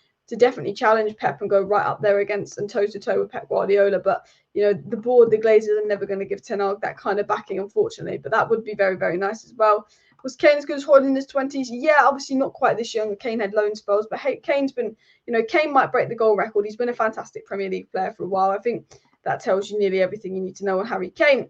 challenge Pep and go right up there against and toe-to-toe with Pep Guardiola. But, you know, the board, the Glazers are never going to give Ten Hag that kind of backing, unfortunately. But that would be very, very nice as well. Was Kane as good as Hojlund in his 20s? Yeah, obviously not quite this young. Kane had loan spells, but hey, Kane's been, you know, Kane might break the goal record. He's been a fantastic Premier League player for a while. I think that tells you nearly everything you need to know on Harry Kane.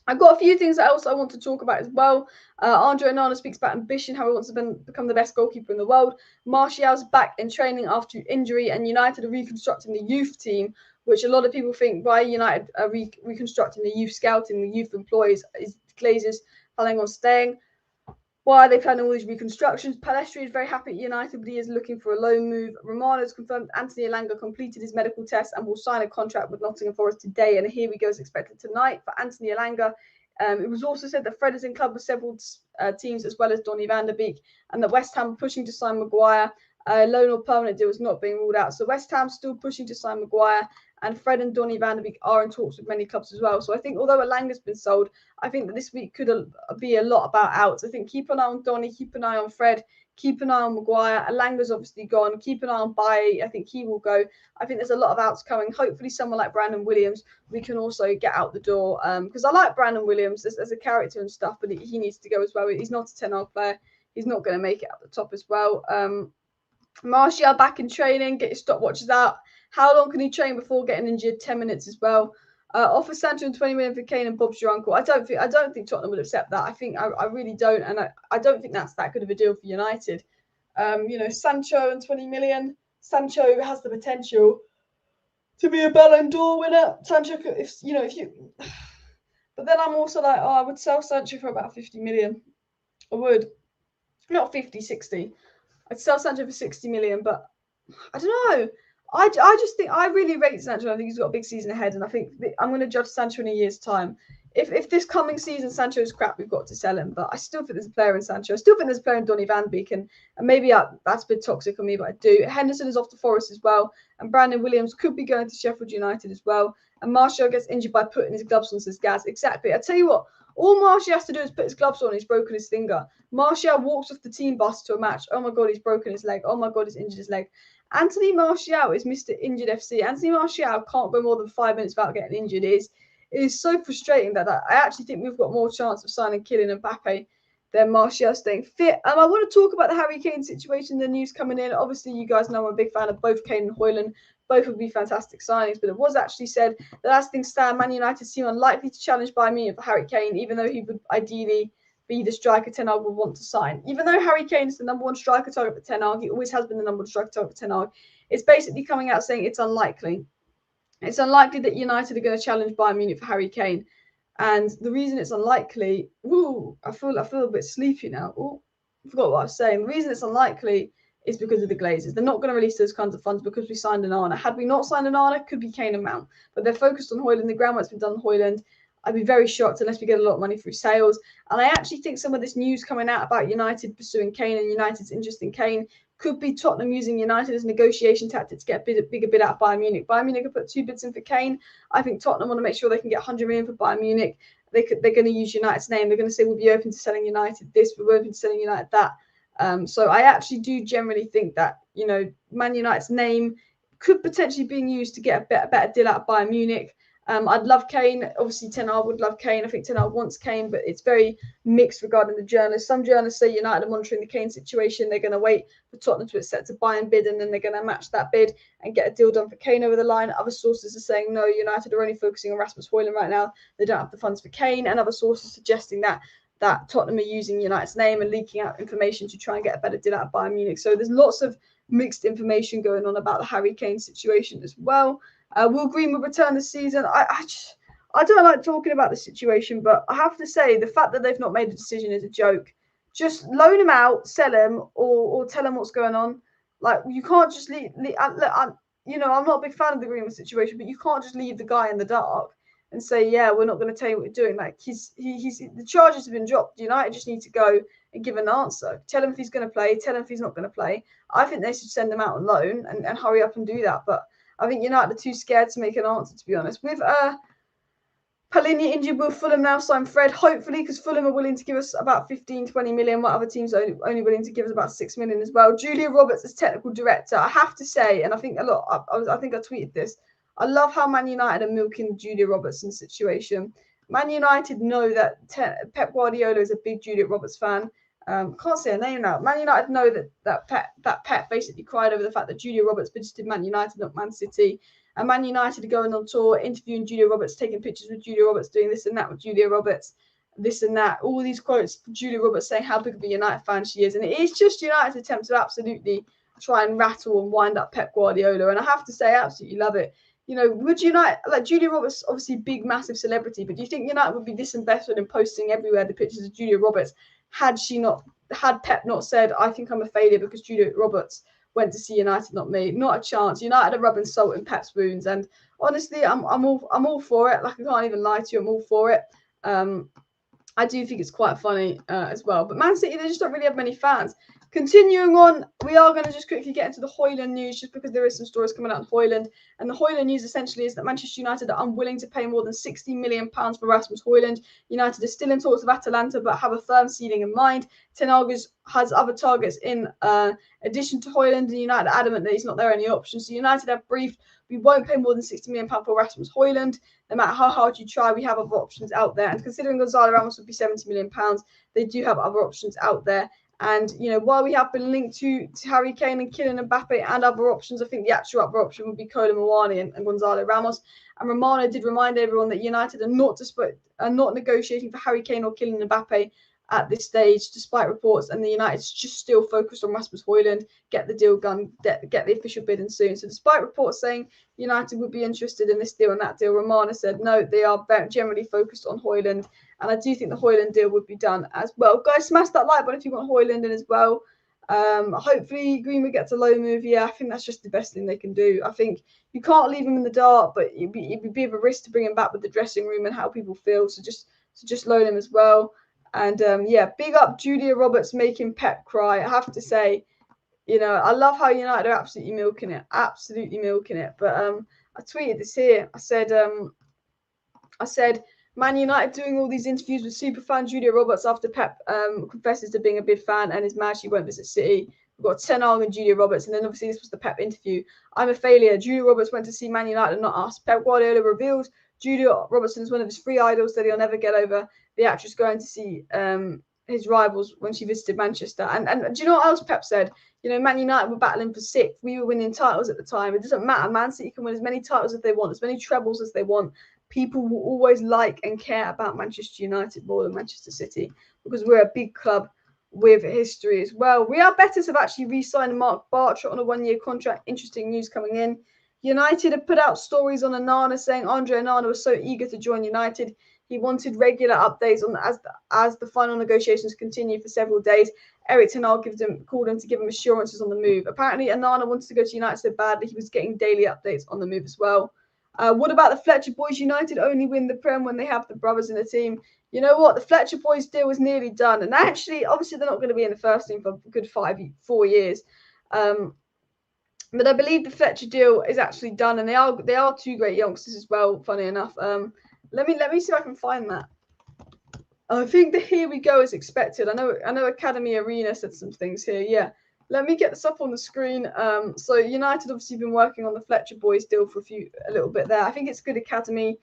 I've got a few things else I want to talk about as well. Andre Onana speaks about ambition, how he wants to become the best goalkeeper in the world. Martial's back in training after injury, and United are reconstructing the youth team, which a lot of people think why United are reconstructing the youth scouting, the youth employees, is Glazers planning on staying. Why are they planning all these reconstructions? Palestri is very happy at United, but he is looking for a loan move. Romano has confirmed Anthony Elanga completed his medical test and will sign a contract with Nottingham Forest today. And here we go, is expected tonight for Anthony Elanga. It was also said that Fred is in club with several teams as well as Donny van der Beek, and that West Ham are pushing to sign Maguire. Loan or permanent deal is not being ruled out. So West Ham still pushing to sign Maguire, and Fred and Donny van der Beek are in talks with many clubs as well. So I think although Elanga's been sold, I think that this week could be a lot about outs. I think keep an eye on Donny, keep an eye on Fred, keep an eye on Maguire. Elanga's obviously gone. Keep an eye on Baye. I think he will go. I think there's a lot of outs coming. Hopefully someone like Brandon Williams, we can also get out the door. Because I like Brandon Williams as a character and stuff, but he needs to go as well. He's not a 10-0 player. He's not going to make it at the top as well. Martial back in training. Get your stopwatches out. How long can he train before getting injured? 10 minutes as well. Offer Sancho and 20 million for Kane and Bob's your uncle. I don't think Tottenham would accept that. I really don't, and I don't think that's that good of a deal for United. You know, Sancho and 20 million. Sancho has the potential to be a Ballon d'Or winner. Sancho, if you. But then I'm also like, I would sell Sancho for about 50 million. I would, not 50, 60. I'd sell Sancho for 60 million, but I don't know. I just think I really rate Sancho. I think he's got a big season ahead, and I think I'm going to judge Sancho in a year's time. If this coming season Sancho's crap, we've got to sell him. But I still think there's a player in Sancho. I still think there's a player in Donny van Beek, and maybe that's a bit toxic on me, but I do. Henderson is off to Forest as well, and Brandon Williams could be going to Sheffield United as well. And Martial gets injured by putting his gloves on, says Gaz. Exactly. I tell you what, all Martial has to do is put his gloves on. He's broken his finger. Martial walks off the team bus to a match. Oh my God, he's broken his leg. Oh my God, he's injured his leg. Anthony Martial is Mr. Injured FC. Anthony Martial can't go more than 5 minutes without getting injured. It is so frustrating that I actually think we've got more chance of signing Kylian Mbappe than Martial staying fit. I want to talk about the Harry Kane situation, the news coming in. Obviously, you guys know I'm a big fan of both Kane and Hojlund. Both would be fantastic signings, but it was actually said that as things stand, Man United seem unlikely to challenge Bayern Munich for Harry Kane, even though he would ideally be the striker Ten Hag would want to sign. Even though Harry Kane is the number one striker target for Ten Hag, he always has been the number one striker target for Ten Hag. It's basically coming out saying it's unlikely. It's unlikely that United are going to challenge Bayern Munich for Harry Kane. And the reason it's unlikely, I feel a bit sleepy now. I forgot what I was saying. The reason it's unlikely is because of the Glazers. They're not going to release those kinds of funds because we signed Onana. Had we not signed Onana, it could be Kane and Mount. But they're focused on Hojlund. The groundwork's been done on Hojlund. I'd be very shocked unless we get a lot of money through sales. And I actually think some of this news coming out about United pursuing Kane and United's interest in Kane could be Tottenham using United as a negotiation tactic to get a bigger bid out of Bayern Munich. Bayern Munich have put 2 bids in for Kane. I think Tottenham want to make sure they can get 100 million for Bayern Munich. They're going to use United's name. They're going to say, we'll be open to selling United this, we're open to selling United that. So I actually do generally think that, Man United's name could potentially be used to get a better deal out of Bayern Munich. I'd love Kane. Obviously, Ten Hag would love Kane. I think Ten Hag wants Kane, but it's very mixed regarding the journalists. Some journalists say United are monitoring the Kane situation. They're going to wait for Tottenham to accept a buy and bid, and then they're going to match that bid and get a deal done for Kane over the line. Other sources are saying, no, United are only focusing on Rasmus Hojlund right now. They don't have the funds for Kane. And other sources suggesting that Tottenham are using United's name and leaking out information to try and get a better deal out of Bayern Munich. So there's lots of mixed information going on about the Harry Kane situation as well. Will Greenwood return this season? I don't like talking about the situation, but I have to say the fact that they've not made a decision is a joke. Just loan him out, sell him, or tell him what's going on. Like, you can't just leave I'm not a big fan of the Greenwood situation, but you can't just leave the guy in the dark and say, yeah, we're not going to tell you what you're doing. Like, the charges have been dropped. United just need to go and give an answer. Tell him if he's going to play. Tell him if he's not going to play. I think they should send him out on loan and hurry up and do that. But I think United are too scared to make an answer, to be honest. With Palhinha injured, will Fulham now sign Fred? Hopefully, because Fulham are willing to give us about 15, 20 million, while other teams are only willing to give us about 6 million as well. Julia Roberts as technical director. I have to say, and I think I think I tweeted this, I love how Man United are milking Julia Robertson situation. Man United know that Pep Guardiola is a big Julia Roberts fan. Can't say her name now. Man United know that Pep basically cried over the fact that Julia Roberts visited Man United, not Man City. And Man United are going on tour, interviewing Julia Roberts, taking pictures with Julia Roberts, doing this and that with Julia Roberts, this and that. All these quotes for Julia Roberts saying how big of a United fan she is. And it is just United's attempt to absolutely try and rattle and wind up Pep Guardiola. And I have to say, I absolutely love it. Would United, like Julia Roberts, obviously big, massive celebrity, but do you think United would be this invested in posting everywhere the pictures of Julia Roberts had Pep not said, I think I'm a failure because Julia Roberts went to see United, not me? Not a chance. United are rubbing salt in Pep's wounds, and honestly, I'm all for it. Like, I can't even lie to you, I'm all for it. I do think it's quite funny as well. But Man City, they just don't really have many fans. Continuing on, we are going to just quickly get into the Hojlund news, just because there is some stories coming out on Hojlund. And the Hojlund news essentially is that Manchester United are unwilling to pay more than £60 million for Rasmus Hojlund. United are still in talks with Atalanta, but have a firm ceiling in mind. Ten Hag has other targets in addition to Hojlund, and United are adamant that he's not there any options. So United have briefed, we won't pay more than £60 million for Rasmus Hojlund. No matter how hard you try, we have other options out there. And considering Gonzalo Ramos would be £70 million, they do have other options out there. And, while we have been linked to Harry Kane and Kylian Mbappe and other options, I think the actual other option would be Kolo Muani and Gonzalo Ramos. And Romano did remind everyone that United are not negotiating for Harry Kane or Kylian Mbappe at this stage, despite reports, and the United's just still focused on Rasmus Hojlund, get the deal done, get the official bid in soon. So despite reports saying United would be interested in this deal and that deal, Romano said no, they are generally focused on Hojlund, and I do think the Hojlund deal would be done as well. Guys, smash that like button if you want Hojlund in as well. Hopefully Greenwood gets a low move. Yeah, I think that's just the best thing they can do. I think you can't leave him in the dark, but it'd be a bit of a risk to bring him back with the dressing room and how people feel. So just loan him as well. And big up Julia Roberts making Pep cry. I have to say, I love how United are absolutely milking it. But I tweeted this here. I said, Man United doing all these interviews with superfan Julia Roberts after Pep confesses to being a big fan and is mad she won't visit City. We've got Ten Hag and Julia Roberts, and then obviously this was the Pep interview. I'm a failure. Julia Roberts went to see Man United, not us. Pep Guardiola reveals Julia Robertson is one of his 3 idols that he'll never get over. The actress going to see his rivals when she visited Manchester. And do you know what else Pep said? Man United were battling for 6th. We were winning titles at the time. It doesn't matter. Man City can win as many titles as they want, as many trebles as they want. People will always like and care about Manchester United more than Manchester City, because we're a big club with history as well. Real Betis have actually re-signed Mark Bartra on a 1-year contract. Interesting news coming in. United have put out stories on Onana saying Andre Onana was so eager to join United. He wanted regular updates on as the final negotiations continue for several days. Erik Ten Hag called him to give him assurances on the move. Apparently, Onana wanted to go to United so badly he was getting daily updates on the move as well. What about the Fletcher boys? United only win the Prem when they have the brothers in the team. You know what? The Fletcher boys deal was nearly done. And actually, obviously, they're not going to be in the first team for a good 4 years. But I believe the Fletcher deal is actually done. And they are 2 great youngsters as well, funny enough. Let me see if I can find that. I think the here we go is expected. I know Academy Arena said some things here. Yeah. let me get this up on the screen. So United obviously been working on the Fletcher boys deal for a little bit there. I think it's good academy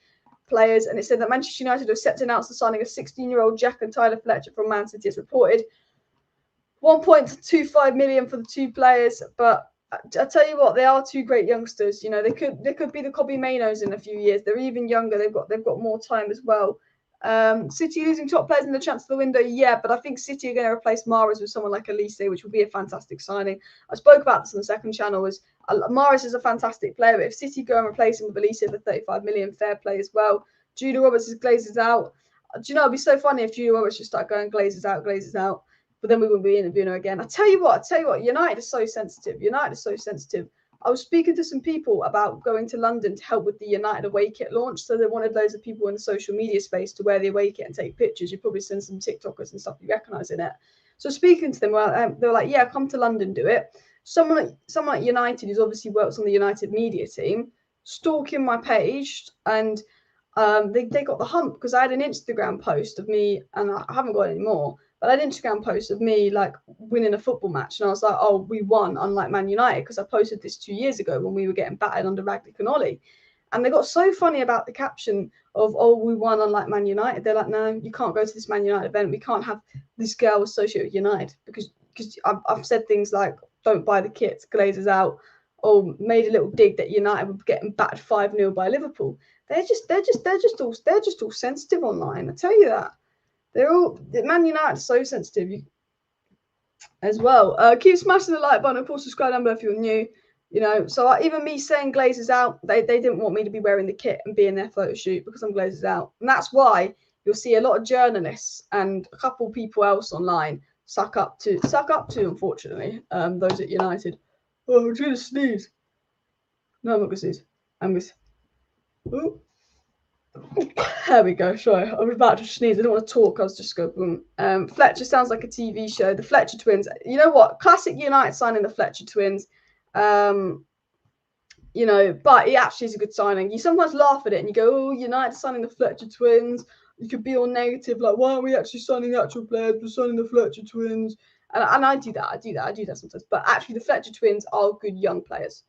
players, and it said that Manchester United are set to announce the signing of 16-year-old Jack and Tyler Fletcher from Man City. It's reported 1.25 million for the two players, but I tell you what, they are two great youngsters. You know, they could be the Kobe Mainos in a few years. They're even younger. They've got more time as well. City losing top players in the transfer window, yeah, but I think City are going to replace Mahrez with someone like Elise, which will be a fantastic signing. I spoke about this on the second channel. Mahrez is a fantastic player, but if City go and replace him with Elise for 35 million, fair play as well. Julia Roberts is Glazers out. Do you know, it'd be so funny if Julia Roberts just start going Glazers out. But then we wouldn't be interviewing her again. I tell you what, United is so sensitive. I was speaking to some people about going to London to help with the United away kit launch. So they wanted loads of people in the social media space to wear the away kit and take pictures. You'd probably send some TikTokers and stuff you recognise in it. So speaking to them, they were like, yeah, come to London, do it. Someone like United, who's obviously works on the United media team, stalking my page, and they got the hump because I had an Instagram post of me, and I haven't got any more. But I had an Instagram post of me like winning a football match, and I was like, "Oh, we won!" Unlike Man United, because I posted this 2 years ago when we were getting battered under Ragnick and Ollie, and they got so funny about the caption of "Oh, we won!" Unlike Man United. They're like, "No, you can't go to this Man United event. We can't have this girl associated with United because I've said things like don't buy the kits, Glazers out, or made a little dig that United were getting battered 5-0 by Liverpool. They're just all sensitive online. I tell you that." Man United is so sensitive as well. Keep smashing the like button. Of course, subscribe down below if you're new. You know, so even me saying Glazers out, they didn't want me to be wearing the kit and be in their photo shoot because I'm Glazers out. And that's why you'll see a lot of journalists and a couple of people else online suck up to, unfortunately, those at United. Oh, I'm trying to sneeze. No, I'm not going to sneeze. I'm going to... Ooh. There we go. Sorry, I was about to sneeze. I didn't want to talk. I was just going boom. Fletcher sounds like a TV show. The Fletcher twins. You know what? Classic United signing the Fletcher twins. You know, but he actually is a good signing. You sometimes laugh at it and you go, "Oh, United signing the Fletcher twins." You could be all negative, like, "Why aren't we actually signing the actual players? We're signing the Fletcher twins." And I do that. I do that sometimes. But actually, the Fletcher twins are good young players.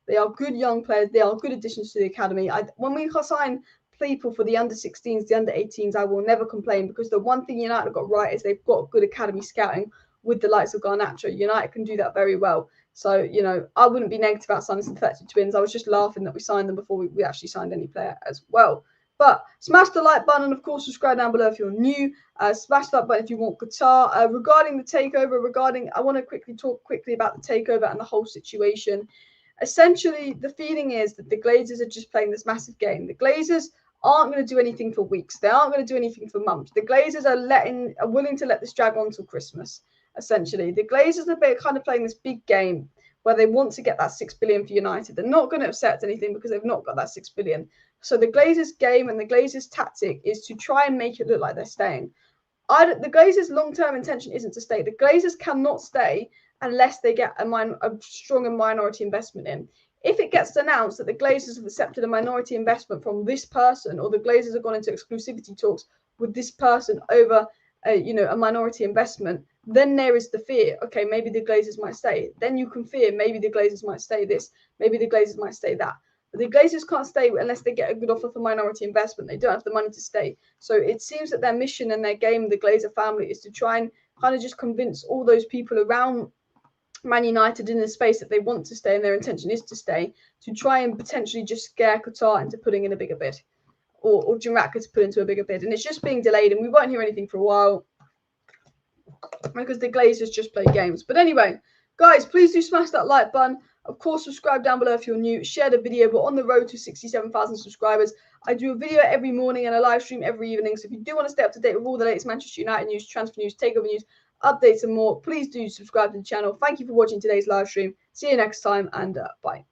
They are good young players. They are good additions to the academy. When we sign people for the under-16s, the under-18s, I will never complain because the one thing United got right is they've got good academy scouting with the likes of Garnacho. United can do that very well. So, you know, I wouldn't be negative about signing some Fletcher twins. I was just laughing that we signed them before we actually signed any player as well. But smash the like button and, of course, subscribe down below if you're new. Smash that button if you want Qatar. Regarding the takeover, I want to talk quickly about the takeover and the whole situation. Essentially, the feeling is that the Glazers are just playing this massive game. The Glazers aren't going to do anything for weeks. They aren't going to do anything for months. The Glazers are willing to let this drag on till Christmas. Essentially, the Glazers are kind of playing this big game where they want to get that 6 billion for United. They're not going to accept anything because they've not got that 6 billion. So the Glazers game and the Glazers tactic is to try and make it look like they're staying. The Glazers' long-term intention isn't to stay. The Glazers cannot stay unless they get a stronger minority investment in. If it gets announced that the Glazers have accepted a minority investment from this person, or the Glazers have gone into exclusivity talks with this person over a minority investment, then there is the fear, okay, maybe the Glazers might stay. Then you can fear maybe the Glazers might stay this, maybe the Glazers might stay that. But the Glazers can't stay unless they get a good offer for minority investment. They don't have the money to stay. So it seems that their mission and their game, the Glazer family, is to try and kind of just convince all those people around Man United in the space that they want to stay and their intention is to stay, to try and potentially just scare Qatar into putting in a bigger bid, or Jamaica to put into a bigger bid. And it's just being delayed, and we won't hear anything for a while because the Glazers just play games. But anyway, guys, please do smash that like button. Of course, subscribe down below if you're new. Share the video. We're on the road to 67,000 subscribers. I do a video every morning and a live stream every evening. So if you do want to stay up to date with all the latest Manchester United news, transfer news, takeover news, updates and more, please do subscribe to the channel. Thank you for watching today's live stream. See you next time, and bye.